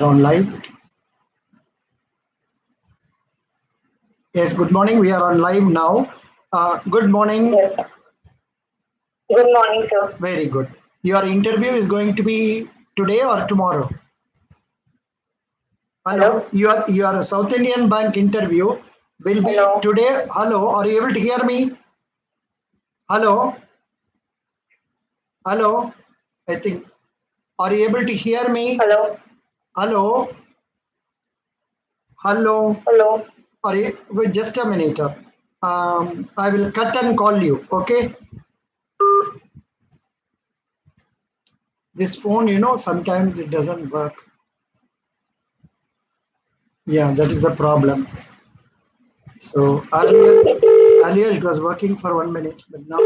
On live. Yes, good morning. We are on live now. Good morning. Yes. Good morning, sir. Very good. Your interview is going to be today or tomorrow? Hello. Your South Indian Bank interview will be today. Hello. Are you able to hear me? Hello. Hello. I think. Are you able to hear me? Hello. Hello. Hello. Hello. Are you, wait just a minute. I will cut and call you. Okay. This phone, sometimes it doesn't work. Yeah, that is the problem. So earlier it was working for 1 minute, but now.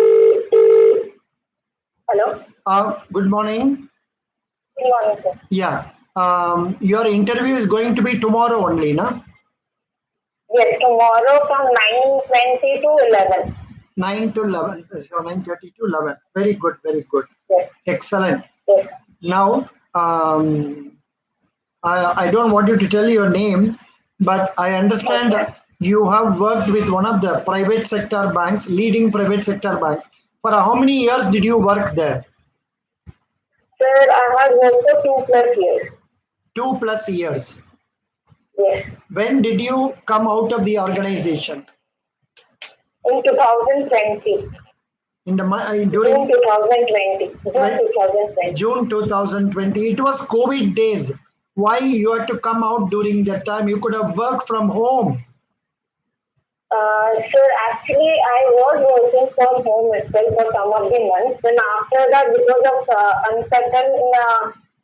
Hello. Good morning. Good morning, sir. Yeah. Your interview is going to be tomorrow only, na? Yes, tomorrow from 9:20 to 11. 9 to 11. So 9:30 to 11. Very good, very good. Yes. Excellent. Yes. Now, I don't want you to tell your name, but I understand you have worked with one of the private sector banks, leading private sector banks. For how many years did you work there? Sir, I have worked for 2+ years. 2+ years. Yes. When did you come out of the organization? In 2020. During June 2020. June 2020. June 2020. It was COVID days. Why you had to come out during that time? You could have worked from home. Sir, actually, I was working from home itself for some of the months. Then after that, because of uncertain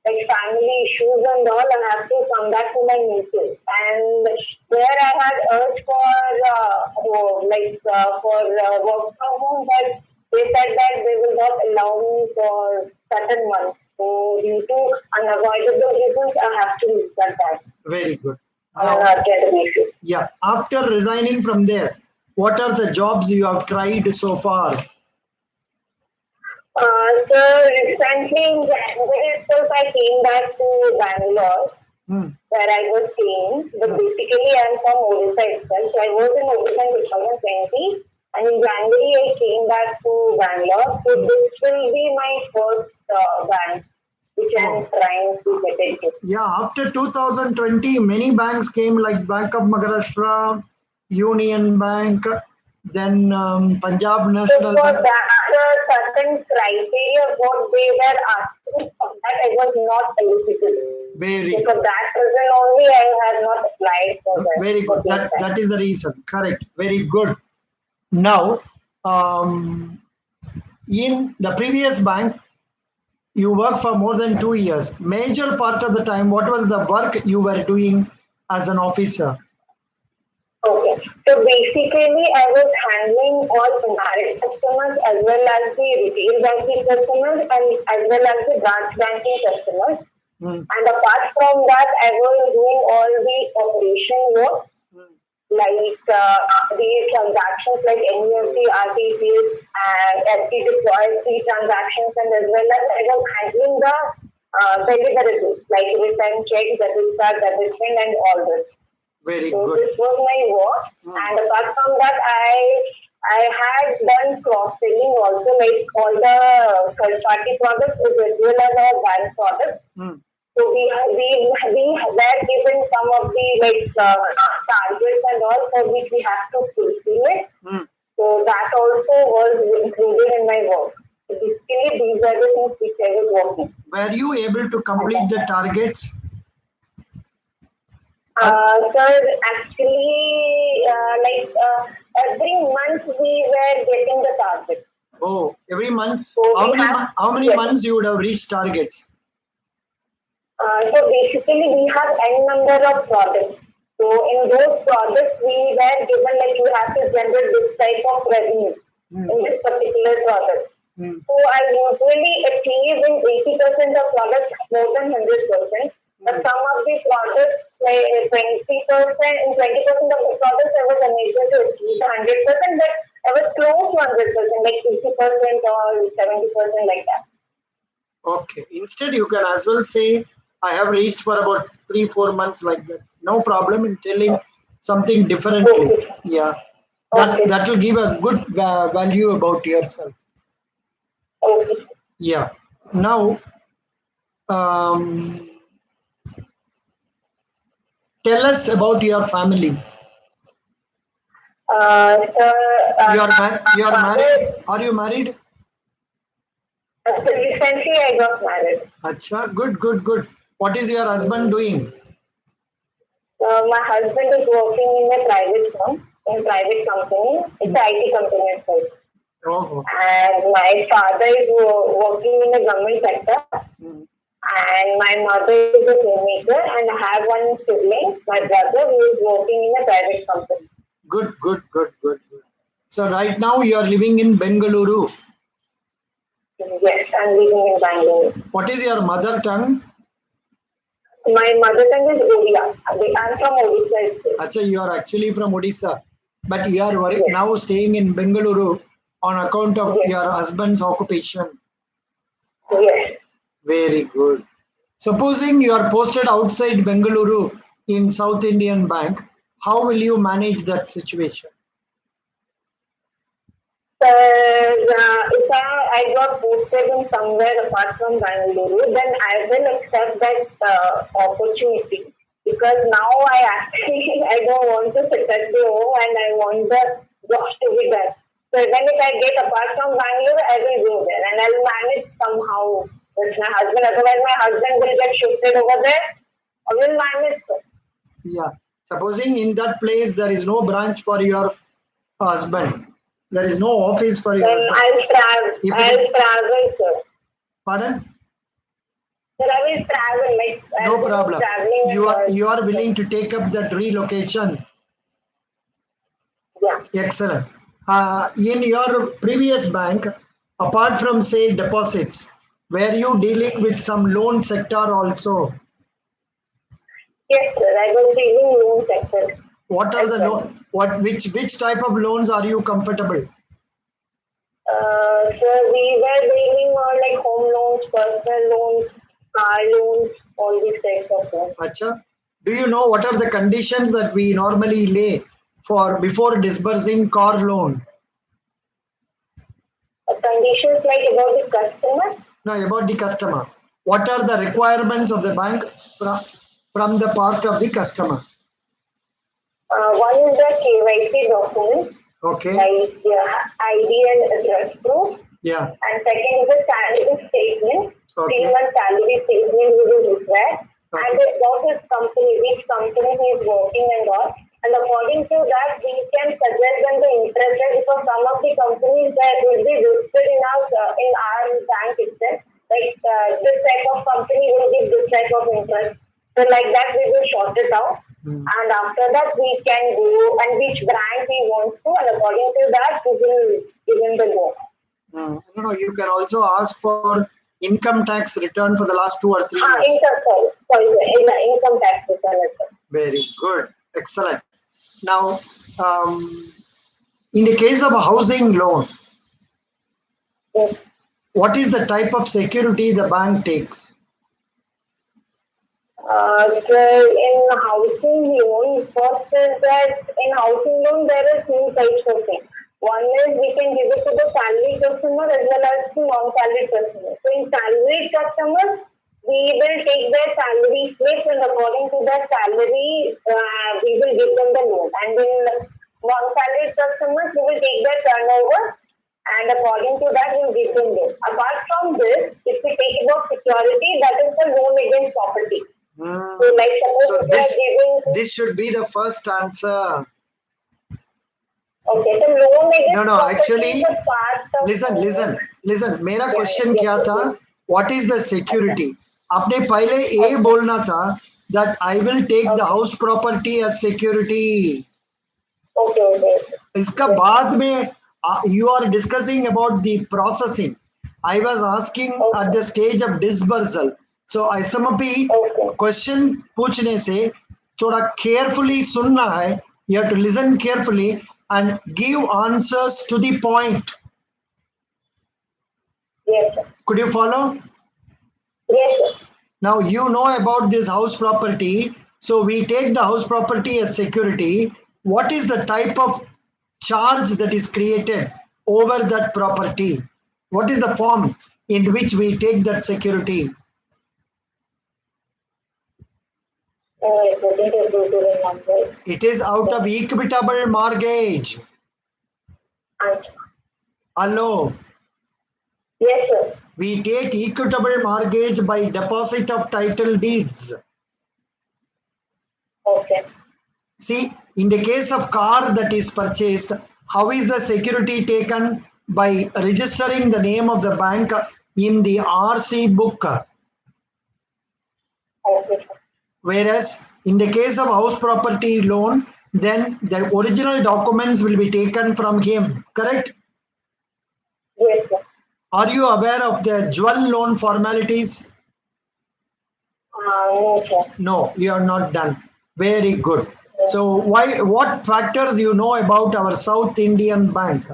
family issues and all, I have to come back to my native. And there I had urged for work from home, but they said that they will not allow me for certain months. So due to unavoidable reasons, I have to leave that back. Very good. Yeah. After resigning from there, what are the jobs you have tried so far? So recently in January itself, I came back to Bangalore, where I was staying. But basically, I'm from Odisha itself. So I was in Odisha in 2020, and in January I came back to Bangalore. So this will be my first bank, which I'm trying to get into. Yeah, after 2020, many banks came like Bank of Maharashtra, Union Bank, then Punjab National So for Bank. that, certain criteria what they were asking for that I was not eligible. Very So good. for that reason only I had not applied for that. Very good. That is the reason. Correct. Very good. Now, in the previous bank, you worked for more than 2 years. Major part of the time, what was the work you were doing as an officer? Okay. So basically, I was handling all indirect customers as well as the retail banking customers and as well as the branch banking customers. And apart from that, I was doing all the operation work, like the transactions like NEFT, RTGS, and FT deployed the transactions, and as well as I was handling the deliverables like return check, debit card, debit pin, and all this. Very so good. This was my work, and apart from that, I had done cross selling also, like all the third party products as well as our bank products. So we were given some of the targets and all for which we have to fulfill it. So that also was included in my work. So basically, these are the things which I was working. Were you able to complete the targets? Sir, actually, every month we were getting the target. Oh, every month? So how many months you would have reached targets? So basically, we have n number of products. So in those products, we were given like you have to generate this type of revenue in this particular product. So I usually achieve in 80% of products more than 100%. But some of the products, like 20%, in 20% of the products, I was unable to achieve 100%, but I was close to 100%, like 50% or 70% like that. Okay. Instead, you can as well say I have reached for about 3-4 months like that. No problem in telling something differently. Okay. Yeah, Okay. that will give a good value about yourself. Okay. Yeah. Now, um, tell us about your family. So, You are married. father, Are you married? recently I got married. Acha, good, good, good. What is your husband doing? My husband is working in a private firm, in a private company. It's an IT company itself. Oh, And my father is working in the government sector. mm, And my mother is a filmmaker. And I have one sibling, my brother, who is working in a private company. good, good, good, good, good. So right now you are living in Bengaluru. Yes, I'm living in Bangalore. What is your mother tongue? My mother tongue is Odia. I'm from Odisha. Acha, you are actually from Odisha, but you are Yes, now staying in Bengaluru on account of yes, your husband's occupation. yes. Very good. Supposing you are posted outside Bengaluru in South Indian Bank, how will you manage that situation? If I got posted in somewhere apart from Bangalore, then I will accept that opportunity because now I actually I don't want to sit at the home and I want the job to be done. So even if I get apart from Bangalore, I will go there and I'll manage somehow with my husband. Otherwise, my husband will get shifted over there. I will manage. Yeah. Supposing in that place there is no branch for your husband, there is no office for your Then husband. I'll travel. If it is, I'll travel, sir. pardon? Sir, I will travel. Like No I'll be problem. traveling You are willing to take up that relocation. yeah. Excellent. In your previous bank, apart from say deposits, were you dealing with some loan sector also? Yes, sir. I was dealing loan sector What are as the well. loan? What which type of loans are you comfortable? So we were dealing on like home loans, personal loans, car loans, all these types of loans. Acha. Do you know what are the conditions that we normally lay for before disbursing car loan? Conditions like about the customer. No, about the customer. What are the requirements of the bank from the part of the customer? One is the KYC document, Okay. like ID and address proof. Yeah. And second is the salary statement. Okay. 3 month salary statement we will require. Okay. And about his company, which company he is working and all. And according to that, we can suggest them the interest rate because some of the companies that will be listed in our bank itself. Like this type of company will give this type of interest. So like that we will sort it out. And after that we can go and which branch we want to and according to that we will give him the go. No, you can also ask for income tax return for the last 2 or 3 years. Income tax return. Very good. Excellent. Now, um, in the case of a housing loan, Yes. what is the type of security the bank takes? So in housing loan, first is that in housing loan there are two types of things. One is we can give it to the salaried customer as well as to non-salaried customer. So in salaried customers, we will take their salary slip and according to that salary, we will give them the loan. And in non-salaried customers, we will take their turnover and according to that, we'll give them loan. Apart from this, if we take about security, that is the loan against property. So like suppose So we are giving this should be the first answer. okay, so loan against No, property actually, is a part of listen. मेरा question yes, क्या yes, था? yes. What is the security? आपने पहले ये Okay, बोलना था that I will take the okay, house property as security. okay, okay. इसका Yes. बाद में you are discussing about the processing. I was asking at the stage of dispersal. So SMP Okay. question पूछने से थोड़ा carefully सुनना है. You have to listen carefully and give answers to the point. Yes, sir. Could you follow? Yes, sir. Now you know about this house property. So we take the house property as security. What is the type of charge that is created over that property? What is the form in which we take that security? I couldn't able to remember. It is out of equitable mortgage. And Hello. yes, sir. We take equitable mortgage by deposit of title deeds. Okay. See, in the case of car that is purchased, how is the security taken? By registering the name of the bank in the RC book. Okay, sir. Whereas in the case of house property loan, then the original documents will be taken from him. Correct? Yes, sir. Are you aware of the jewel loan formalities? No, sir. No, you are not done. Very good. So why? What factors you know about our South Indian Bank?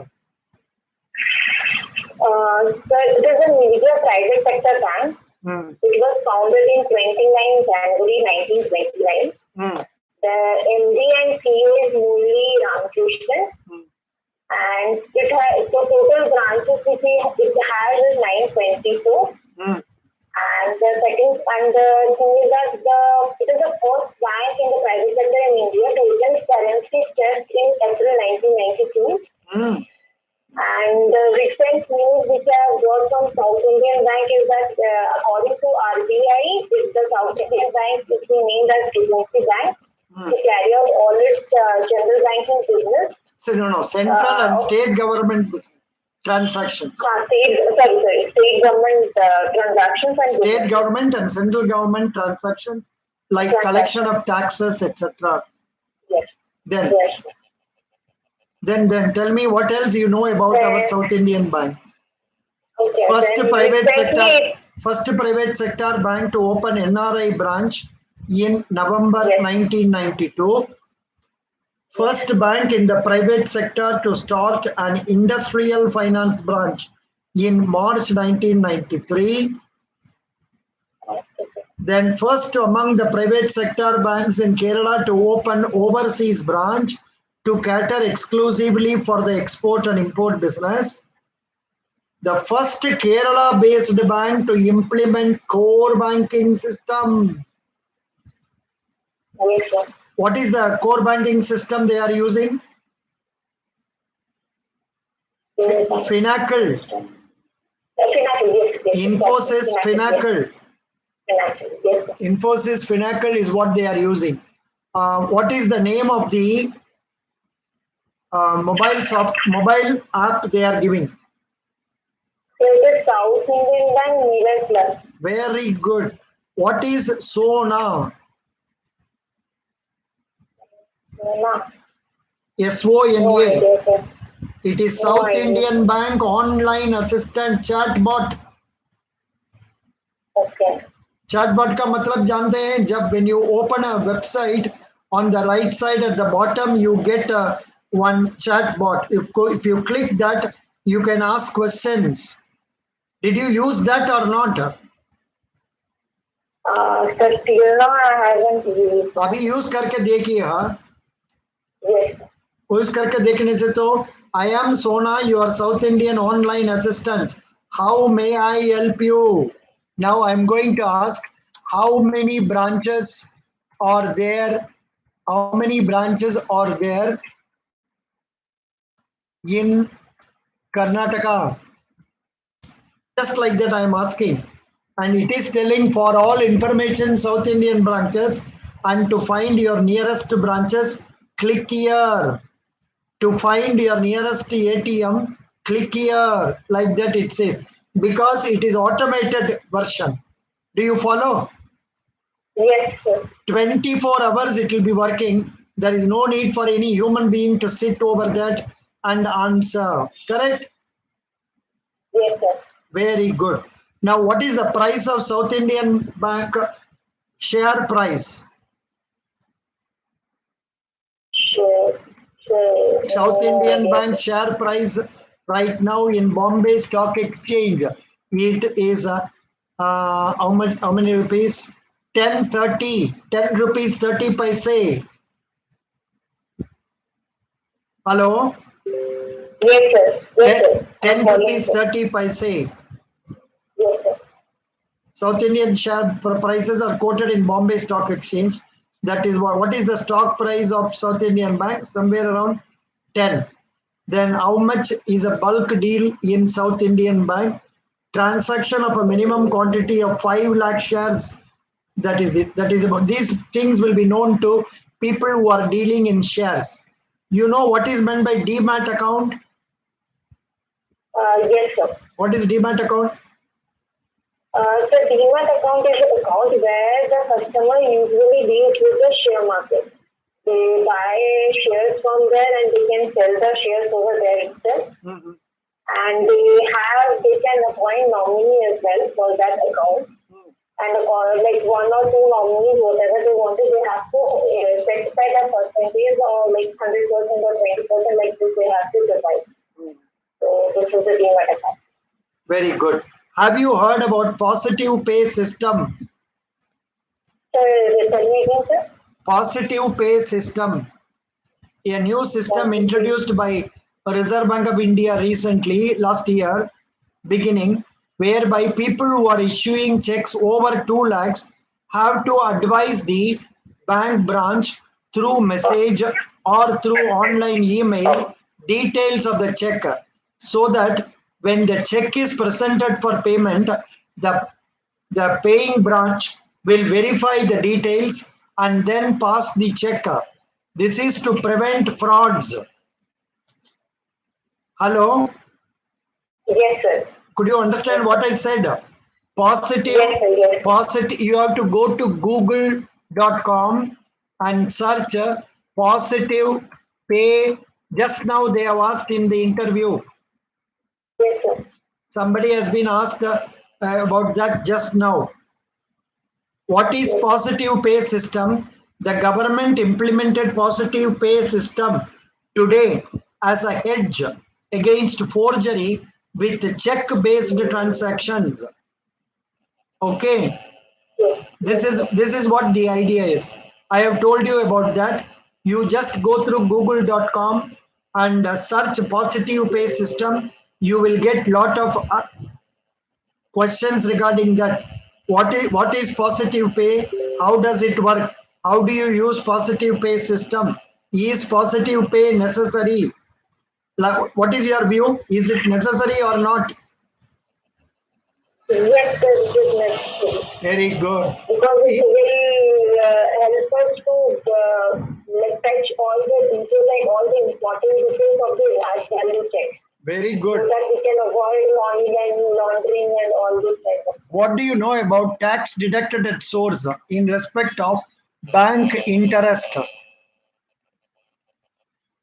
Sir, it is a major private sector bank. Hmm. It was founded in 29 January 1929. Hmm. The MD and CEO is Murli Ramakrishnan, and it has the total branches which it has is 924. Hmm. And the second and the thing is that it is the first bank in the private sector in India to witness currency test in April 1992. Hmm. And the recent news which I have got from South Indian Bank is that according to RBI, if the South Indian Bank is being named as agency bank to carry out all its general banking business. So no, central and state government transactions. State government transactions and State business. government and central government transactions like collection of taxes, etc. Yes. Then, Yes. then tell me what else you know about our South Indian Bank. Okay. First Then private recently, sector bank to open NRI branch in November Yes. 1992. First bank in the private sector to start an industrial finance branch in March 1993. Then first among the private sector banks in Kerala to open overseas branch to cater exclusively for the export and import business. The first Kerala based bank to implement core banking system. Yes, sir. What is the core banking system they are using? Finacle. Finacle, yes. Infosys Finacle. Yes, sir. Infosys Finacle is what they are using. What is the name of the mobile app they are giving? So it is South Indian Bank Mirror Plus. Very good. What is SONA? No. SONA. No idea, sir. It is No South idea. Indian Bank Online Assistant Chatbot. Okay. Chatbot का मतलब जानते हैं जब when you open a website on the right side at the bottom you get one chatbot. If you click that you can ask questions. Did you use that or not? Sir, till now I haven't used. अभी use करके देखिए हाँ Yes. Use करके देखने से तो I am Sona, your South Indian online assistant. How may I help you? Now I'm going to ask how many branches are there? How many branches are there in Karnataka? Just like that, I am asking. And it is telling for all information South Indian branches and to find your nearest branches, click here. To find your nearest ATM, click here. Like that it says. Because it is automated version. Do you follow? Yes, sir. 24 hours it will be working. There is no need for any human being to sit over that and answer. Correct? Yes, sir. Very good. Now, what is the price of South Indian Bank share price? Sure. South Indian Bank share price right now in Bombay Stock Exchange. It is How much? How many rupees? 10, 30. 10 rupees 30 paise. Hello? Yes, sir. Yes, 10, sir. I'm 10 following, rupees sir. 30 paise. Yes, sir. South Indian share prices are quoted in Bombay Stock Exchange. That is what is the stock price of South Indian Bank? Somewhere around 10. Then how much is a bulk deal in South Indian Bank? Transaction of a minimum quantity of 5 lakh shares. That is about these things will be known to people who are dealing in shares. You know what is meant by demat account? Yes, sir. What is demat account? So Demat account is an account where the customer usually deals with the share market. They buy shares from there and they can sell the shares over there itself. And they can appoint nominee as well for that account. And like one or two nominees, whatever they wanted, they have to specify a percentage or like 100% or 20% like this they have to decide. So this is the Demat account. Very good. Have you heard about positive pay system? So tell me again, sir. Positive pay system, a new system introduced by Reserve Bank of India recently, last year, beginning, whereby people who are issuing checks over 2 lakhs have to advise the bank branch through message or through online email details of the check, so that when the check is presented for payment, the the paying branch will verify the details and then pass the check. This is to prevent frauds. Hello? Yes, sir. Could you understand what I said? Positive, Yes, sir. Yes. positive. You have to go to google.com and search positive pay. Just now they have asked in the interview. Yes, sir. Somebody has been asked about that just now. What is Yes. positive pay system? The government implemented positive pay system today as a hedge against forgery with check based transactions. Okay, Yes. this is what the idea is. I have told you about that. You just go through google.com and search positive pay system. You will get lot of questions regarding that. What is positive pay? How does it work? How do you use positive pay system? Is positive pay necessary? Like, what is your view? Is it necessary or not? Yes, sir, it is necessary. Very good. Because it will help us to like fetch all the details, like all the important details of the large value check. Very So good. that we can avoid laundering and all this type of. What do you know about tax deducted at source in respect of bank interest?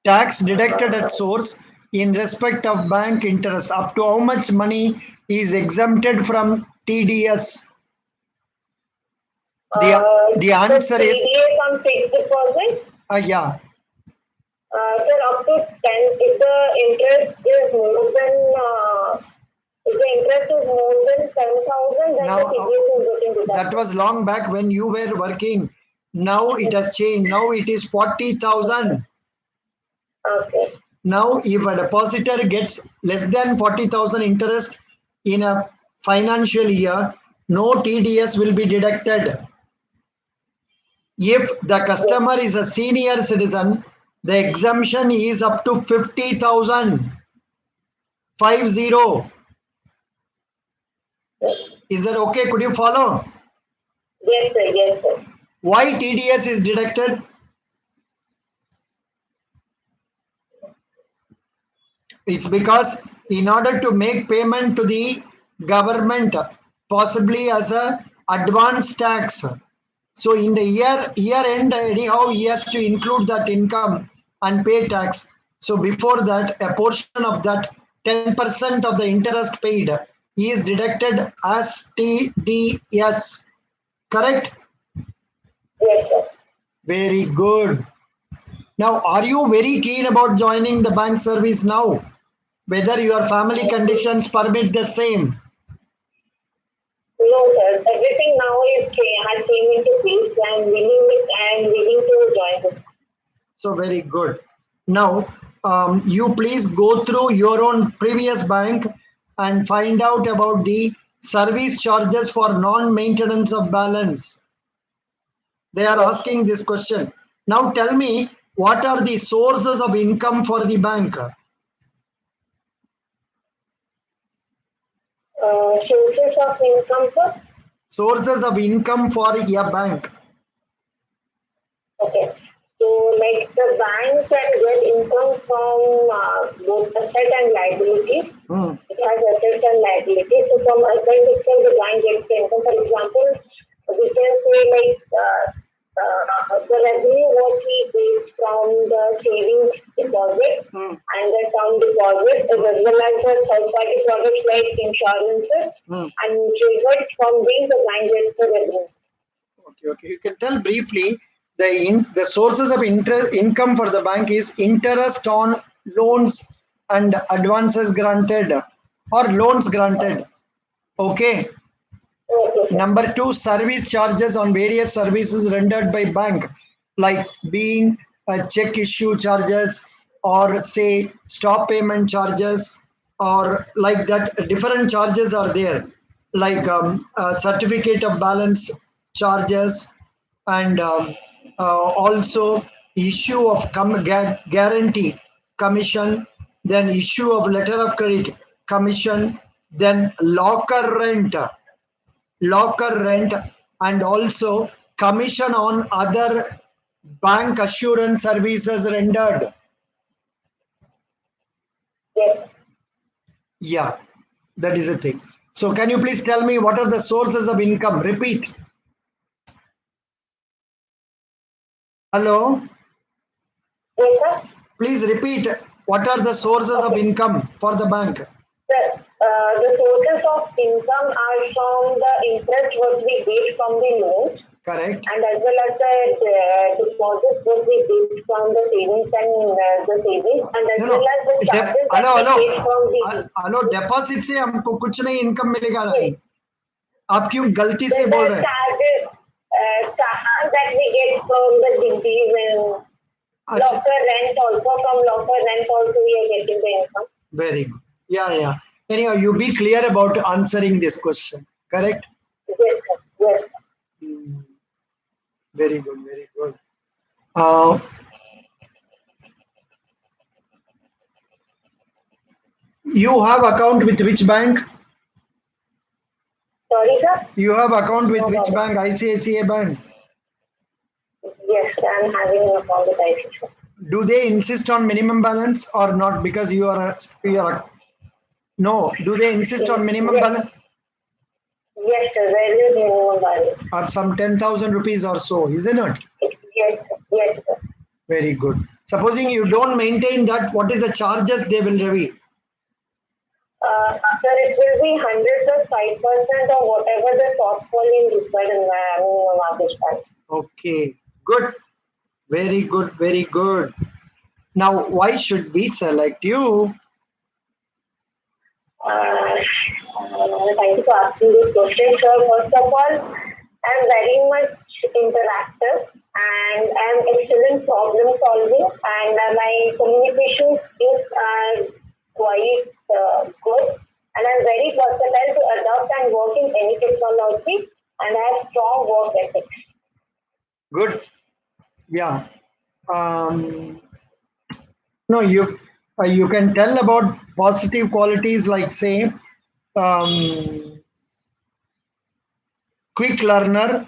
Tax deducted at source in respect of bank interest. Up to how much money is exempted from TDS? The So answer is TDS on fixed deposit, yeah. sir, up to 10, if the interest is more than if the interest is more than 10,000, then Now the TDS is getting deducted. that was long back when you were working. Now it has changed. Now it is 40,000. Okay. Now, if a depositor gets less than 40,000 interest in a financial year, no TDS will be deducted. If the customer is a senior citizen, the exemption is up to 50,000. 50. Is that okay? Could you follow? Yes, sir. Yes, sir. Why TDS is deducted? It's because in order to make payment to the government, possibly as a advance tax. So in the year end, anyhow, he has to include that income and pay tax. So before that, a portion of that 10% of the interest paid is deducted as TDS. Correct? Yes, sir. Very good. Now, are you very keen about joining the bank service now? Whether your family conditions permit the same? No, sir. Everything now has came into place. I'm willing to join this. So very good. Now, you please go through your own previous bank and find out about the service charges for non-maintenance of balance. They are asking this question. Now tell me, what are the sources of income for the bank? Sources of income, sir. Sources of income for a bank. Okay. So, like the bank can get income from both asset and liability. It has assets and liabilities. So, from asset itself, the bank gets the income. For example, we can say like the revenue what we pays from the savings deposit and the term deposit, as well as the third-party products like insurances and mutual funds. From these, the bank gets the revenue. Okay. You can tell briefly the sources of income for the bank is interest on loans and advances granted or loans granted. Okay. Okay. Number two, service charges on various services rendered by bank, like being a check issue charges or say stop payment charges or like that. Different charges are there, like certificate of balance charges and also issue of guarantee commission, then issue of letter of credit commission, then locker rent and also commission on other bank assurance services rendered. Yes. Yeah, that is a thing. So can you please tell me what are the sources of income? Repeat. Hello? Yes, sir. Please repeat. What are the sources of income for the bank? The sources of income are from the interest what we get from the loans. Correct. And as well as the deposits what we get from the savings and the savings, and as well as the charges that we get from the. Hello, deposit से हमको कुछ नहीं income मिलेगा नहीं. आप क्यों गलती से बोल रहे हैं? Charges that we get from the DDs and locker rent also, from locker rent also we are getting the income. Very good. Yeah. Anyhow, you be clear about answering this question. Correct? Yes, sir. Yes. Very good. You have account with which bank? Sorry, sir? You have account with which bank? ICICI Bank? Yes, I am having an account with ICICI. Do they insist on minimum balance or not? Because you are no. Do they insist on minimum balance? Yes, sir. There is minimum balance. Of some 10,000 rupees or so, isn't it? Yes, sir. Very good. Supposing you don't maintain that, what is the charges they will levy? Sir, it will be 100 5% or whatever the shortfall in required in minimum average balance. Okay, good. Very good. Now, why should we select you? Thank you for asking this question, sir. First of all, I'm very much interactive and I'm excellent problem solving, and my communication skills are quite good, and I'm very versatile to adopt and work in any technology, and I have strong work ethics. Good. Yeah. No, you can tell about positive qualities like say quick learner,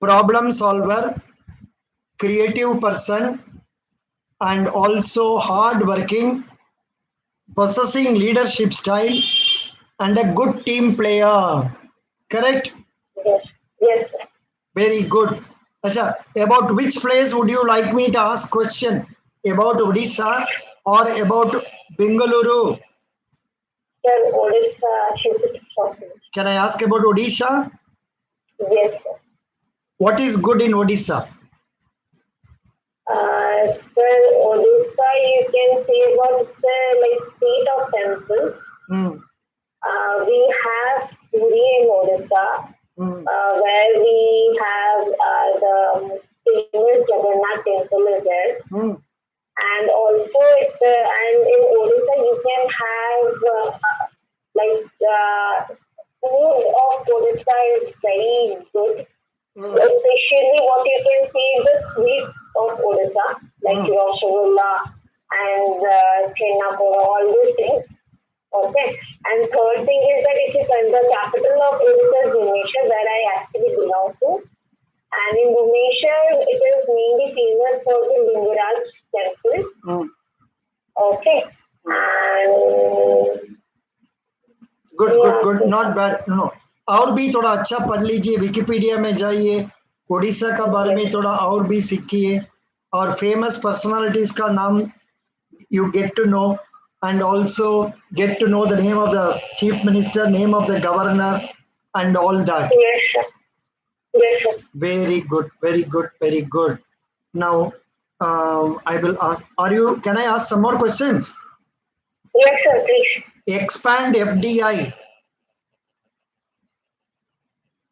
problem solver, creative person, and also hard working, possessing leadership style, and a good team player. Correct? Yes, sir. Very good. Acha, about which place would you like me to ask question? About Odisha or about Bengaluru? Sir, Odisha, Can I ask about Odisha? yes, sir. What is good in Odisha? Sir, Odisha, you can say about the like state of temples. We have Puri in Odisha, where we have the famous Jagannath temple is there. And also, and in Odisha, you can have food of Odisha is very good. Especially what you can see is the sweets of Odisha, like Rasgulla and Chennapura, all these things. Okay. And third thing is that if you come the capital of Odisha is Bhubaneswar, where I actually belong to. And in Bhubaneswar, it is mainly famous for the Lingaraj temple. Okay. And good not bad no और भी थोड़ा अच्छा पढ़ लीजिए Wikipedia में जाइए उड़ीसा का बारे में थोड़ा और भी सीखिए और फेमस पर्सनालिटीज का नाम you get to know and also get to know the name of the chief minister, name of the governor and all that. Yes, sir. Yes, sir. Very good, very good, very good. Now, I will ask, can I ask some more questions? Yes, sir, please. Expand FDI.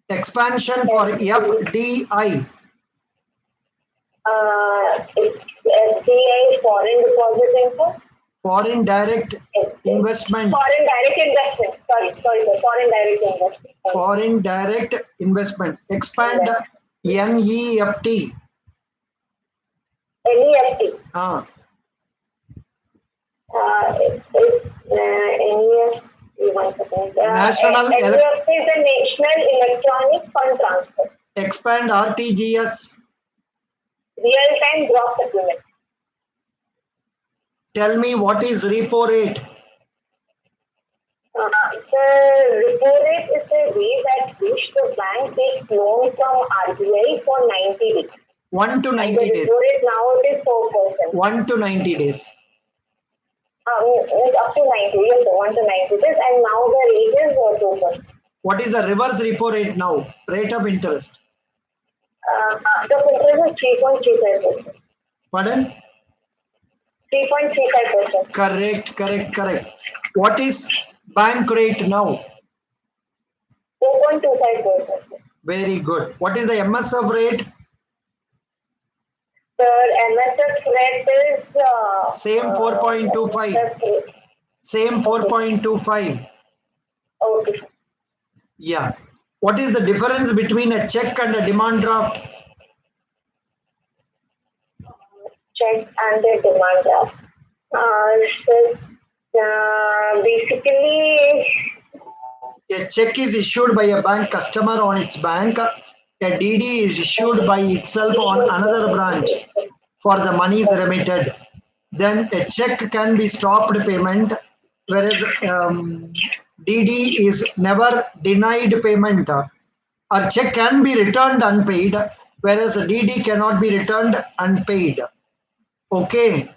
Expansion for FDI. It's FDI, foreign deposit info. Foreign direct investment. Foreign direct investment. Sorry, sir. Foreign direct investment. Foreign direct investment. Expand NEFT. NEFT. NEFT. One second. National NEFT is the National Electronic Fund Transfer. Expand RTGS. Real-time gross settlement. Tell me what is repo rate? The repo rate is the rate at which the bank takes loan from RBI for 90 days. 1 to 90 days. The repo rate now it is 4%. 1 to 90 days. It's up to 90, yes, 1 to 90 days, and now the rate is 2%. What is the reverse repo rate now? Rate of interest? The interest is 3.35%. Pardon? 3.35%. Correct. What is bank rate now? 4.25%. Very good. What is the MSF rate? Sir, MSF rate is same 4.25. Same 4.25. Okay. Yeah. What is the difference between a check and a demand draft? Check and the demand draft. Basically, a check is issued by a bank customer on its bank. A DD is issued by itself on another branch for the money is remitted. Then a check can be stopped payment, whereas DD is never denied payment. Or check can be returned unpaid, whereas DD cannot be returned unpaid. Okay.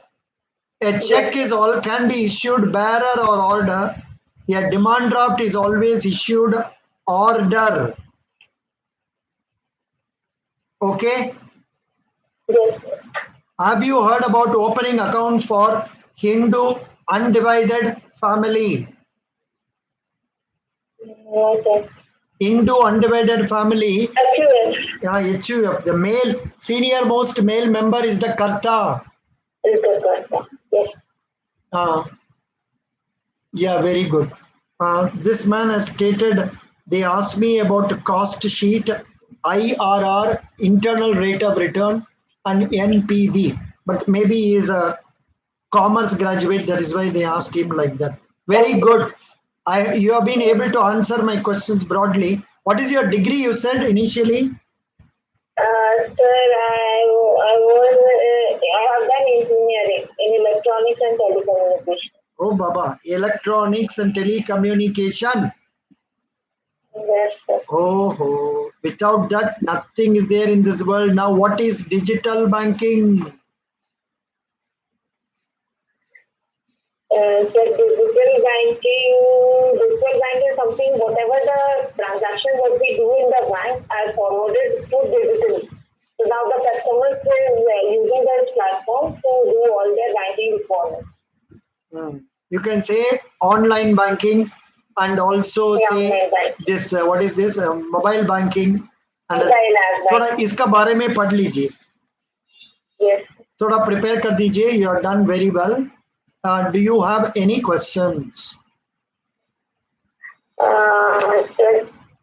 A check is all can be issued bearer or order. A demand draft is always issued order. Okay. yes. Have you heard about opening account for Hindu undivided family? Okay. Hindu undivided family. HUF. HUF. The male, senior most male member is the Karta. Is the Karta. Yes. Yeah, very good. This man has stated, they asked me about the cost sheet, IRR, internal rate of return, and NPV. But maybe he is a commerce graduate, that is why they asked him like that. Very good. You have been able to answer my questions broadly. What is your degree you said initially? Sir, I have done engineering in electronics and telecommunication. Oh, Baba, electronics and telecommunication. Yes, sir. Oh, without that, nothing is there in this world. Now, what is digital banking? Digital banking is something, whatever the transactions that we do in the bank are forwarded to digital. So now the customers is using their platform to do all their banking requirements. You can say online banking, and also Yeah, say mail bank. this what is this mobile banking and Mobile app थोड़ा bank. इसका बारे में पढ़ लीजिए, Yes. थोड़ा prepare कर दीजिए. You are done very well. Do you have any questions? Just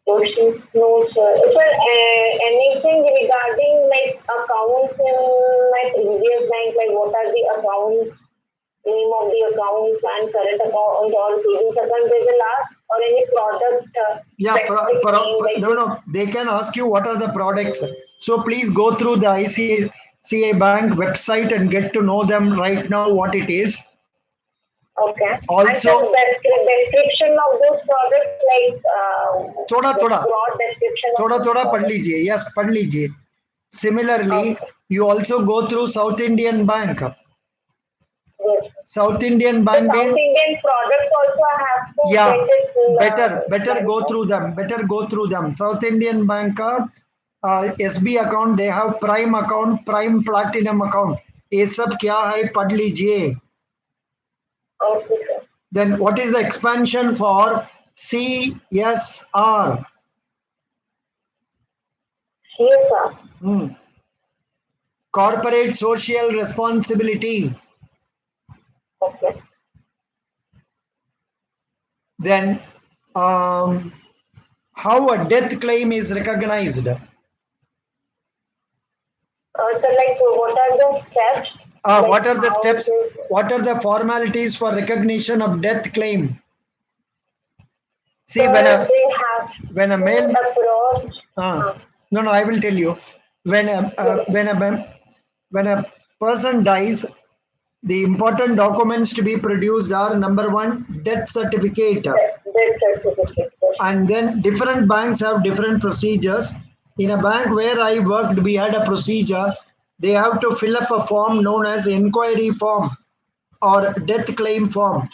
questions, no, sir. Sir, anything regarding like accounts in my previous bank, like what are the accounts, name of the accounts and current account or savings account they will ask, or any product Yeah, specific name like no, they can ask you what are the products. So please go through the ICICI Bank website and get to know them right now what it is. okay. And Also, some description of those products, like थोड़ा the थोड़ा broad description of थोड़ा those थोड़ा पढ़ products. लीजिए. Yes, पढ़ लीजिए. Similarly, Okay. you also go through South Indian Bank. Yes. South Indian The Bank South में, Indian products also I have to yeah, get it better go clarified. through them. Better go through them. South Indian Bank का SB account, they have Prime account, Prime Platinum account. ये सब क्या है पढ़ लीजिए. Okay, sir. Then what is the expansion for CSR? Yes, sir. Corporate Social Responsibility. Okay. Then how a death claim is recognized. So, like, what are the steps? What are the how steps? it is- What are the formalities for recognition of death claim? See, So, they have when a to male approach. no, I will tell you. When Yes. when a person dies, the important documents to be produced are number one, death certificate, Death certificate. Yes. and then different banks have different procedures. In a bank where I worked, we had a procedure. They have to fill up a form known as inquiry form or death claim form.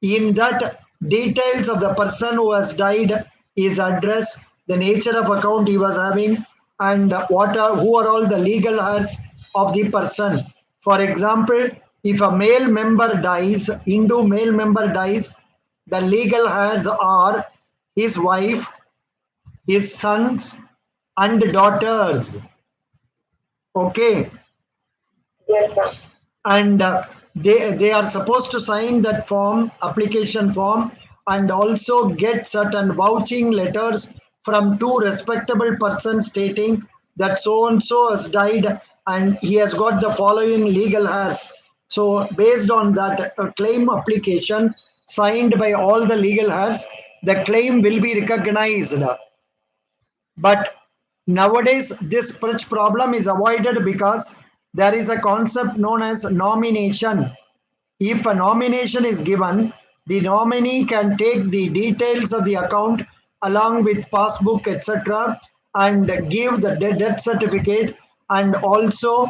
In that, details of the person who has died, his address, the nature of account he was having, and who are all the legal heirs of the person. For example, if a male member dies, Hindu male member dies, the legal heirs are his wife, his sons, and daughters. Okay. Yes, sir. And they are supposed to sign that form, application form, and also get certain vouching letters from two respectable persons stating that so and so has died and he has got the following legal heirs. So based on that claim application signed by all the legal heirs, the claim will be recognized. But nowadays, this such problem is avoided because there is a concept known as nomination. If a nomination is given, the nominee can take the details of the account along with passbook, etc., and give the death certificate and also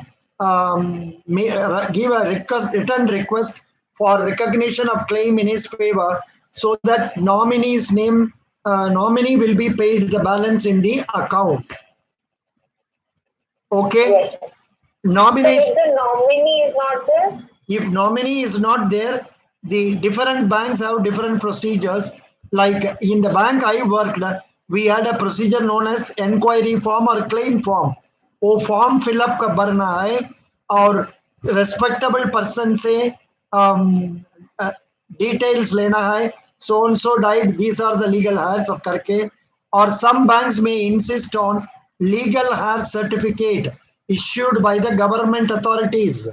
give a written request for recognition of claim in his favor so that nominee will be paid the balance in the account. Okay. Yes. So, Nomination. if the nominee is not there, If nominee is not there, the different banks have different procedures. Like in the bank I worked, we had a procedure known as enquiry form or claim form. वो form fill up का भरना है और respectable person से details लेना है. So and so died, these are the legal heirs of करके. Or some banks may insist on legal heir certificate issued by the government authorities.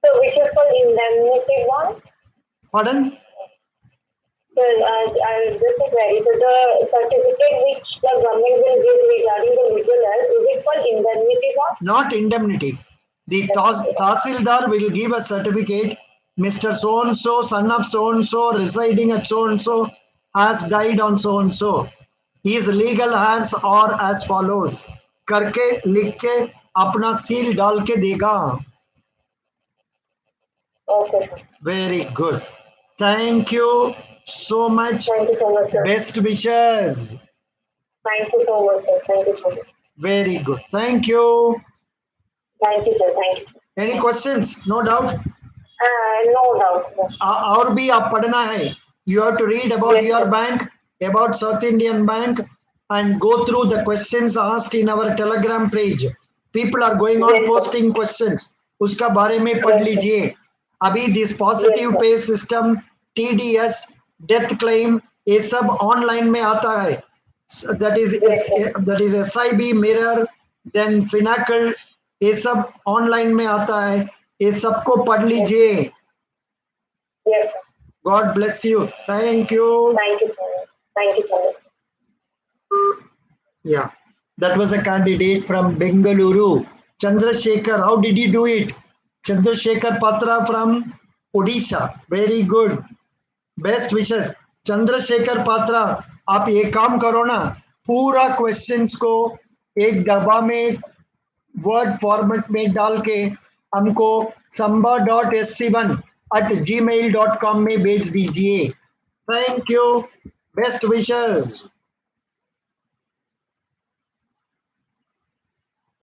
so which is called indemnity one. Pardon? So, just a query. So, the certificate which the government will give regarding the legal health, is it called indemnity one? Not indemnity. The Tahsildar will give a certificate. Mr. So and so, son of so and so, residing at so and so, has died on so and so. His legal heirs are as follows. करके लिख के अपना seal डाल के देगा. Okay, sir. Very good. Thank you so much. Thank you so much, sir. Best wishes. Thank you so much, sir. Thank you so much. Very good. Thank you. Thank you, sir. Thank you. Any questions? No doubt. No doubt, sir. और भी आप पढ़ना है. You have to read about Yes, your sir. bank, about South Indian Bank, and go through the questions asked in our Telegram page. People are going on Yes, sir. posting questions. उसका बारे में पढ़ Yes, sir. लीजिए. अभी this Yes, positive sir. pay system, TDS, death claim, ये सब online में आता है. That is Yes, sir. that is SIB mirror, then Finacle, ये सब ऑनलाइन में आता है. ये सबको पढ़ Yes, लीजिए. yes, sir. God bless you. Thank you. Thank you so much. Thank you so much. Yeah, that was a candidate from Bengaluru. Chandrasekhar, how did you do it? Chandrasekhar Patra from Odisha. Very good. Best wishes. Chandrashekhar Patra, आप ये काम करो ना, पूरा questions को एक डब्बा में वर्ड फॉर्मेट में डाल के हमको samba.sc1@gmail.com में भेज दीजिए. Thank you. Best wishes.